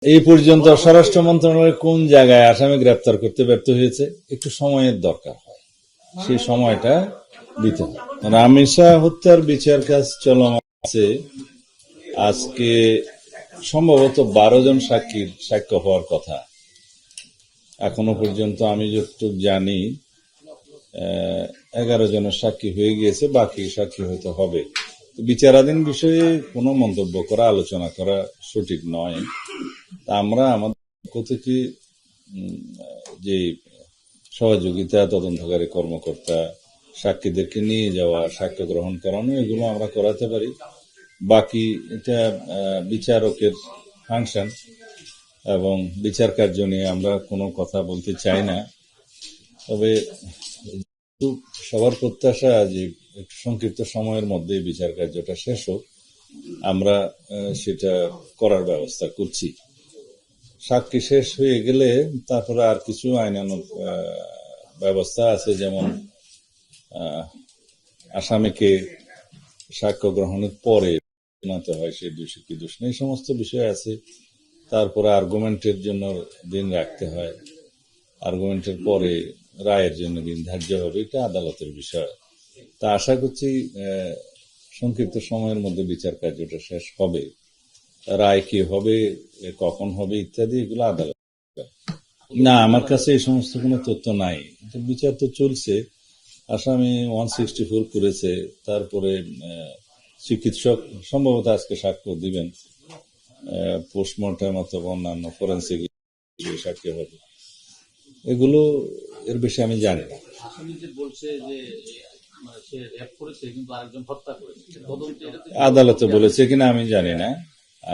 এই পর্যন্ত স্বরাষ্ট্র মন্ত্রণালয় কোন জায়গায় আসামি গ্রেপ্তার করতে ব্যর্থ হয়েছে? একটু সময়ের দরকার হয়, সেই সময়টা দিতে হয়। রামিসা হত্যার বিচার কাজ চলমান আছে। আজকে সম্ভবত 12 জন সাক্ষীর সাক্ষ্য হওয়ার কথা। এখনো পর্যন্ত আমি যতটুকু জানি 11 জনের সাক্ষী হয়ে গিয়েছে, বাকি সাক্ষী হয়তো হবে। বিচারাধীন বিষয়ে কোনো মন্তব্য করা, আলোচনা করা সঠিক নয়। আমরা আমাদের পক্ষ থেকে যে সহযোগিতা, তদন্তকারী কর্মকর্তা, সাক্ষীদেরকে নিয়ে যাওয়া, সাক্ষ্য গ্রহণ করানো, এগুলো আমরা করাতে পারি। বাকি এটা বিচারকের ফাংশন এবং বিচার কার্য নিয়ে আমরা কোনো কথা বলতে চাই না। তবে সবার প্রত্যাশা যে একটু সংক্ষিপ্ত সময়ের মধ্যে বিচার কার্যটা শেষ হোক, আমরা সেটা করার ব্যবস্থা করছি। সাক্ষী শেষ হয়ে গেলে তারপরে আর কিছু আইনানুগ ব্যবস্থা আছে, যেমন আসামিকে সাক্ষ্য গ্রহণের পরে জানাতে হয় সে দোষী কি দোষ নেই, এই সমস্ত বিষয় আছে। তারপরে আর্গুমেন্টের জন্য দিন রাখতে হয়, আর্গুমেন্টের পরে রায়ের জন্য দিন ধার্য হবে, এটা আদালতের বিষয়। তা আশা করছি সংক্ষিপ্ত সময়ের মধ্যে বিচার কার্যটা শেষ হবে। রায় কি হবে, কখন হবে ইত্যাদি, এগুলো আদালত। না, আমার কাছে এই সমস্ত কোনো তথ্য নাই। বিচার তো চলছে, আসামি 164 করেছে। তারপরে চিকিৎসক সম্ভবত আজকে সাক্ষ্য দিবেন, পোস্টমর্টম অথবা অন্যান্য ফরেন্সিক সাক্ষী হবে। এগুলো এর বেশি আমি জানি না। আদালতে বলেছে কিনা আমি জানি না।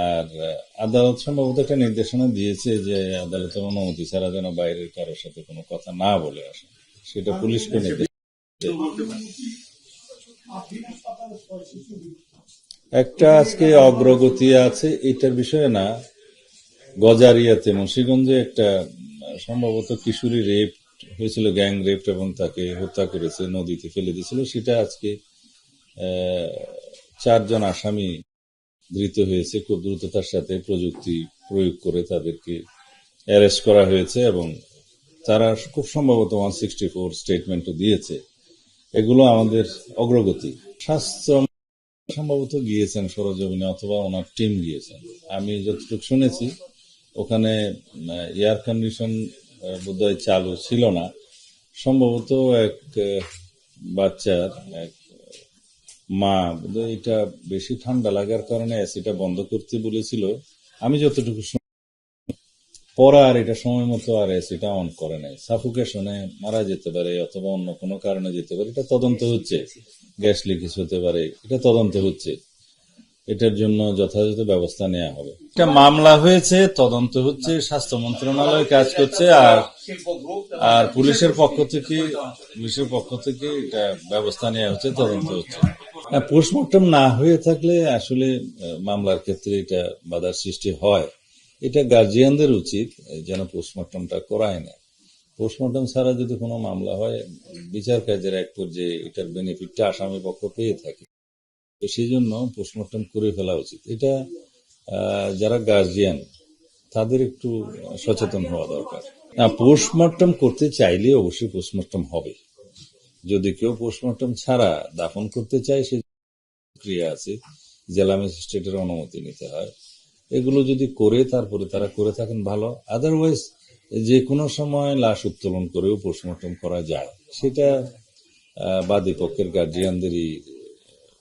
আর আদালত সম্ভবত একটা নির্দেশনা দিয়েছে যে আদালতের অনুমতি ছাড়া যেন বাইরের কারোর সাথে কোনো কথা না বলে আসে, সেটা পুলিশকে নির্দেশ। একটা আজকে অগ্রগতি আছে এটার বিষয়ে না, গজারিয়াতে মুন্সিগঞ্জে একটা সম্ভবত কিশোরী রেপ হয়েছিল, গ্যাং রেপ, এবং তাকে হত্যা করেছে, নদীতে ফেলে দিয়েছিল। সেটা আজকে 4 জন আসামি ধৃত হয়েছে। খুব দ্রুততার সাথে প্রযুক্তি প্রয়োগ করে তাদেরকে অ্যারেস্ট করা হয়েছে এবং তারা খুব সম্ভবত 164 স্টেটমেন্টও দিয়েছে। এগুলো আমাদের অগ্রগতি। স্বাস্থ্য সম্ভবত গিয়েছেন সরজমিনে অথবা ওনার টিম গিয়েছেন, আমি যতটুকু শুনেছি। ওখানে এয়ার কন্ডিশন বোধহয় চালু ছিল না, সম্ভবত এক বাচ্চার এক মা বোধহয় এটা বেশি ঠান্ডা লাগার কারণে এসিটা বন্ধ করতে বলেছিল, আমি যতটুকু পরে আর এটা সময় মতো আর এসিটা অন করে নাই। সাফোকেশনে মারা যেতে পারে অথবা অন্য কোনো কারণে যেতে পারে, এটা তদন্ত হচ্ছে। গ্যাস লিকেজ হতে পারে, এটা তদন্ত হচ্ছে। এটার জন্য যথাযথ ব্যবস্থা নেওয়া হবে। এটা মামলা হয়েছে, তদন্ত হচ্ছে, স্বাস্থ্য মন্ত্রণালয় কাজ করছে, আর পুলিশের পক্ষ থেকে এটা ব্যবস্থা নেওয়া হচ্ছে, তদন্ত হচ্ছে। পোস্টমর্টম না হয়ে থাকলে আসলে মামলার ক্ষেত্রে এটা বাধার সৃষ্টি হয়। এটা গার্জিয়ানদের উচিত যেন পোস্টমর্টমটা করায় না। পোস্টমর্টম ছাড়া যদি কোনো মামলা হয়, বিচার কার্যের এক পর্যায়ে এটার বেনিফিটটা আসামি পক্ষ পেয়ে থাকে, তো সেই জন্য পোস্টমর্টম করে ফেলা উচিত। এটা যারা গার্জিয়ান তাদের একটু সচেতন হওয়া দরকার। পোস্টমর্টম করতে চাইলে অবশ্যই পোস্টমর্টম হবে। যদি কেউ পোস্টমর্টম ছাড়া দাফন করতে চায়, সে প্রক্রিয়া আছে, জেলা ম্যাজিস্ট্রেটের অনুমতি নিতে হয়। এগুলো যদি করে তারপরে তারা করে থাকেন ভালো। আদারওয়াইজ যে কোনো সময় লাশ উত্তোলন করেও পোস্টমর্টম করা যায়, সেটা বাদী পক্ষের গার্জিয়ানদেরই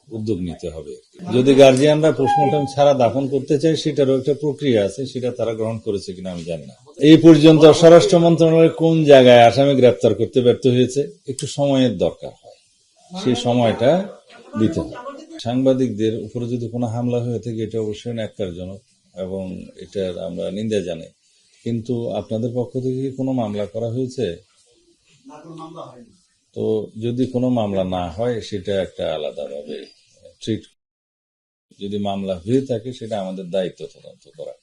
উদ্যোগ নিতে হবে। যদি গার্জিয়ানরা পোস্টমর্টম ছাড়া দাফন করতে চায়, সেটারও একটা প্রক্রিয়া আছে, সেটা তারা গ্রহণ করেছে কিনা আমি জানি না। এই পর্যন্ত স্বরাষ্ট্র মন্ত্রণালয় কোন জায়গায় আসামি গ্রেপ্তার করতে ব্যর্থ হয়েছে? একটু সময়ের দরকার হয়, সেই সময়টা দিতে হয়। সাংবাদিকদের উপরে যদি কোনো হামলা হয়ে থাকে, এটা অবশ্যই ন্যাক্কারজনক এবং এটার আমরা নিন্দা জানাই। কিন্তু আপনাদের পক্ষ থেকে কোনো মামলা করা হয়েছে? তো যদি কোনো মামলা না হয়, সেটা একটা আলাদাভাবে ট্রিট। যদি মামলা হয়ে থাকে, সেটা আমাদের দায়িত্ব তদন্ত করা।